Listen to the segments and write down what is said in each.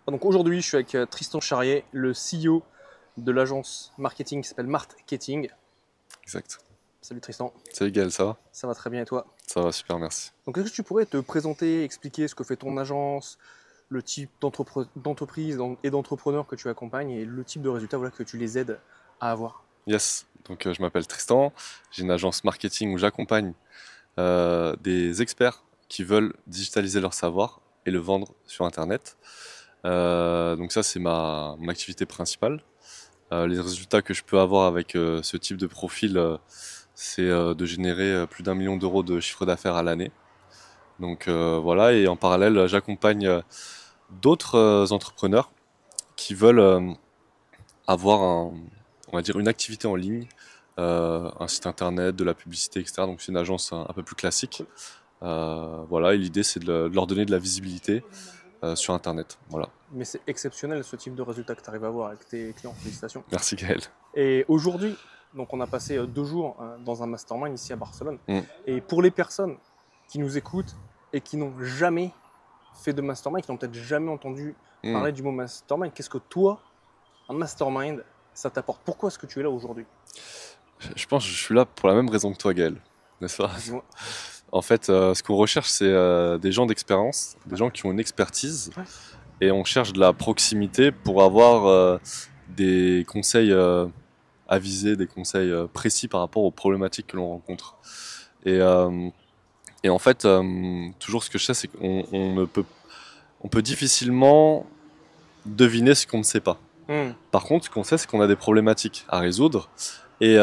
Donc aujourd'hui, je suis avec Tristan Charrier, le CEO de l'agence marketing qui s'appelle Marketing. Exact. Salut Tristan, Salut Gaël, ça va? ça va très bien et toi? Ça va super, merci. Donc est-ce que tu pourrais te présenter, expliquer ce que fait ton agence, le type d'entreprise et d'entrepreneurs que tu accompagnes et le type de résultats que tu les aides à avoir? Yes, donc je m'appelle Tristan, j'ai une agence marketing où j'accompagne des experts qui veulent digitaliser leur savoir et le vendre sur Internet. Donc ça, c'est mon activité principale. Les résultats que je peux avoir avec ce type de profil, c'est de générer plus d'1 million d'euros de chiffre d'affaires à l'année. Donc voilà, et en parallèle, j'accompagne d'autres entrepreneurs qui veulent avoir on va dire une activité en ligne, un site internet, de la publicité, etc. Donc c'est une agence un peu plus classique. Voilà, et l'idée c'est de leur donner de la visibilité sur internet. Voilà. Mais c'est exceptionnel ce type de résultats que tu arrives à avoir avec tes clients, félicitations. Merci Gaël. Et aujourd'hui, donc on a passé 2 jours dans un mastermind ici à Barcelone. Mm. Et pour les personnes qui nous écoutent et qui n'ont jamais fait de mastermind, qui n'ont peut-être jamais entendu parler du mot mastermind, qu'est-ce que toi, un mastermind, ça t'apporte? Pourquoi est-ce que tu es là aujourd'hui? Je pense que je suis là pour la même raison que toi Gaël, n'est-ce pas? Dis-moi. En fait, ce qu'on recherche, c'est des gens d'expérience, des gens qui ont une expertise, Ouais. et on cherche de la proximité pour avoir des conseils avisés, des conseils précis par rapport aux problématiques que l'on rencontre. Et, euh, et en fait, toujours ce que je sais, c'est on peut difficilement deviner ce qu'on ne sait pas. Par contre, ce qu'on sait, c'est qu'on a des problématiques à résoudre. Et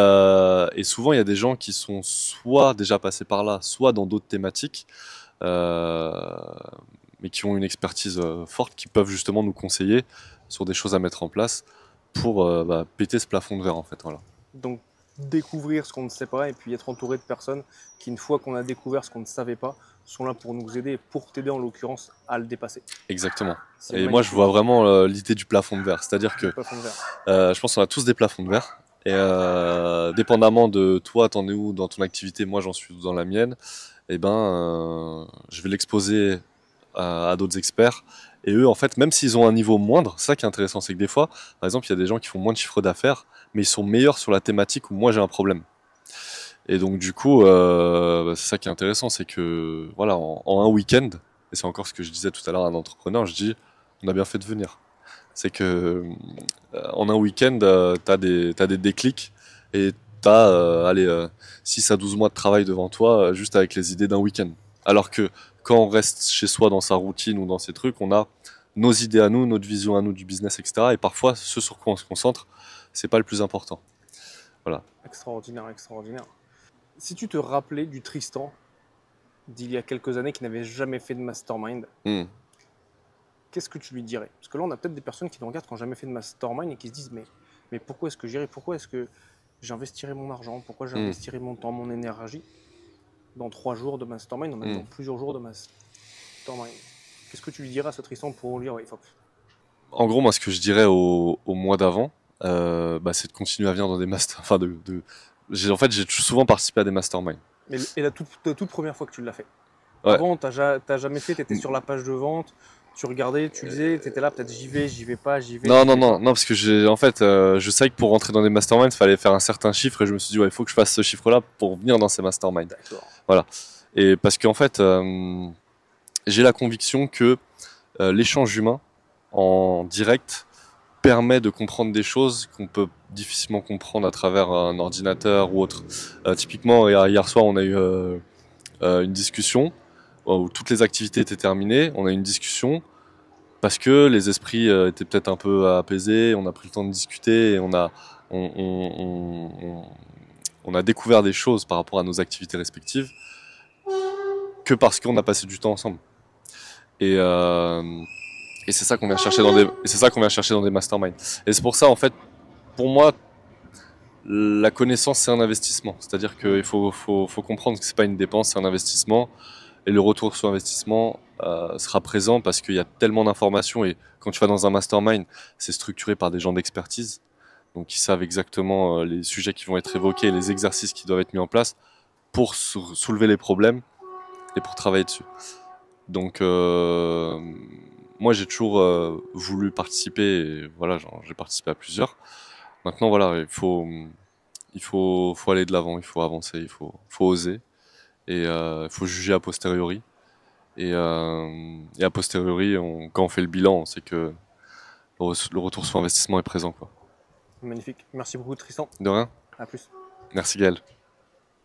souvent, il y a des gens qui sont soit déjà passés par là, soit dans d'autres thématiques, mais qui ont une expertise forte, qui peuvent justement nous conseiller sur des choses à mettre en place pour péter ce plafond de verre, en fait. Voilà. Donc découvrir ce qu'on ne sait pas et puis être entouré de personnes qui, une fois qu'on a découvert ce qu'on ne savait pas, sont là pour nous aider, pour t'aider en l'occurrence à le dépasser. Exactement. C'est Et moi, je magnifique. vois vraiment l'idée du plafond de verre. C'est-à-dire que Le plafond de verre. je pense qu'on a tous des plafonds de verre. Et dépendamment de toi, t'en es où dans ton activité, moi j'en suis dans la mienne, et je vais l'exposer à d'autres experts. Et eux, en fait, même s'ils ont un niveau moindre, c'est ça qui est intéressant, c'est que des fois, par exemple, il y a des gens qui font moins de chiffre d'affaires, mais ils sont meilleurs sur la thématique où moi j'ai un problème. Et donc du coup, c'est ça qui est intéressant, c'est que voilà, en un week-end, et c'est encore ce que je disais tout à l'heure à un entrepreneur, je dis, on a bien fait de venir. C'est que en un week-end, t'as des déclics et t'as allez, 6 à 12 mois de travail devant toi, juste avec les idées d'un week-end. Alors que quand on reste chez soi dans sa routine ou dans ses trucs, on a nos idées à nous, notre vision à nous du business, etc. Et parfois, ce sur quoi on se concentre, c'est pas le plus important. Voilà. Extraordinaire, extraordinaire. Si tu te rappelais du Tristan d'il y a quelques années qui n'avait jamais fait de mastermind, Hmm. qu'est-ce que tu lui dirais? Parce que là, on a peut-être des personnes qui nous regardent qui n'ont jamais fait de mastermind et qui se disent mais pourquoi est-ce que j'irais? Pourquoi est-ce que j'investirais mon argent? Pourquoi Hmm. j'investirais mon temps, mon énergie dans 3 jours de mastermind, ou même dans plusieurs jours de mastermind? Qu'est-ce que tu lui dirais à ce Tristan pour lui dire ouais, En gros, moi, ce que je dirais au mois d'avant, c'est de continuer à venir dans des masters. Enfin, en fait, j'ai souvent participé à des masterminds. Et la toute première fois que tu l'as fait? Ouais. Avant, t'as jamais fait, tu étais sur la page de vente, tu regardais, tu disais, tu étais là, peut-être j'y vais pas, j'y vais. Non, j'y non, vais non, pas. non, parce que en fait, je savais que pour rentrer dans des masterminds, il fallait faire un certain chiffre et je me suis dit, ouais, il faut que je fasse ce chiffre-là pour venir dans ces masterminds. D'accord. Voilà. Et parce qu'en fait, j'ai la conviction que l'échange humain en direct permet de comprendre des choses qu'on peut difficilement comprendre à travers un ordinateur ou autre. Typiquement, hier soir, on a eu une discussion où toutes les activités étaient terminées. On a eu une discussion parce que les esprits étaient peut-être un peu apaisés, on a pris le temps de discuter et on, on- on a découvert des choses par rapport à nos activités respectives que parce qu'on a passé du temps ensemble. Et, euh, et c'est ça qu'on vient chercher dans des masterminds. Et c'est pour ça, en fait, pour moi, la connaissance, c'est un investissement. C'est-à-dire qu'il faut comprendre que c'est pas une dépense, c'est un investissement. Et le retour sur investissement sera présent parce qu'il y a tellement d'informations. Et quand tu vas dans un mastermind, c'est structuré par des gens d'expertise. Donc, ils savent exactement les sujets qui vont être évoqués, les exercices qui doivent être mis en place pour soulever les problèmes et pour travailler dessus. Donc, moi j'ai toujours voulu participer, et voilà, j'ai participé à plusieurs. Maintenant, voilà, faut aller de l'avant, il faut avancer, faut oser, et il faut juger a posteriori. Et a posteriori, quand on fait le bilan, on sait que le retour sur investissement est présent, quoi. Magnifique. Merci beaucoup, Tristan. De rien. À plus. Merci Gaël.